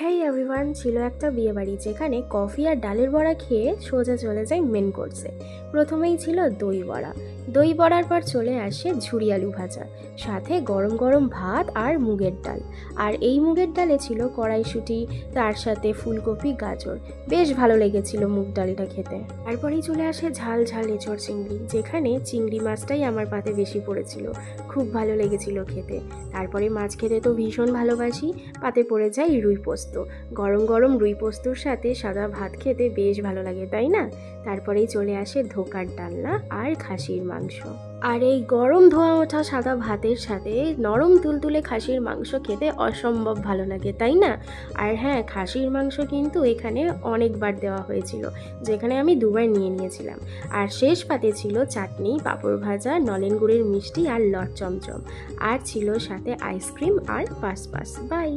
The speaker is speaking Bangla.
হেই এভরিওয়ান, ছিল একটা বিয়েবাড়ি যেখানে কফি আর ডালের বড়া খেয়ে সোজা চলে যায় মেন কোর্সে। প্রথমেই ছিল দই বড়া। দই বড়ার পর চলে আসে ঝুরি আলু ভাজা, সাথে গরম গরম ভাত আর মুগের ডাল। আর এই মুগের ডালে ছিল কড়াইশুঁটি, তার সাথে ফুলকপি গাজর। বেশ ভালো লেগেছিল মুগ ডালটা খেতে। তারপরেই চলে আসে ঝাল ঝাল এঁচড় চিংড়ি, যেখানে চিংড়ি মাছটাই আমার পাতে বেশি পড়েছিল। খুব ভালো লেগেছিল খেতে। তারপরে মাছ খেতে তো ভীষণ ভালোবাসি, পাতে পড়ে যায় রুই পোস্ত। গরম গরম রুই পোস্তর সাথে সাদা ভাত খেতে বেশ ভালো লাগে, তাই না? তারপরেই চলে আসে ধোকার ডালনা আর খাসির মাংস। আর এই গরম ধোয়া ওঠা সাদা ভাতের সাথে নরম তুলতুলে খাসির মাংস খেতে অসম্ভব ভালো লাগে, তাই না? আর হ্যাঁ, খাসির মাংস কিন্তু এখানে অনেকবার দেওয়া হয়েছিল, যেখানে আমি দুবার নিয়ে নিয়েছিলাম। আর শেষ পাতে ছিল চাটনি, পাঁপড় ভাজা, নলেন গুড়ের মিষ্টি আর লট চমচম। আর ছিল সাথে আইসক্রিম আর পাসপাস। বাই।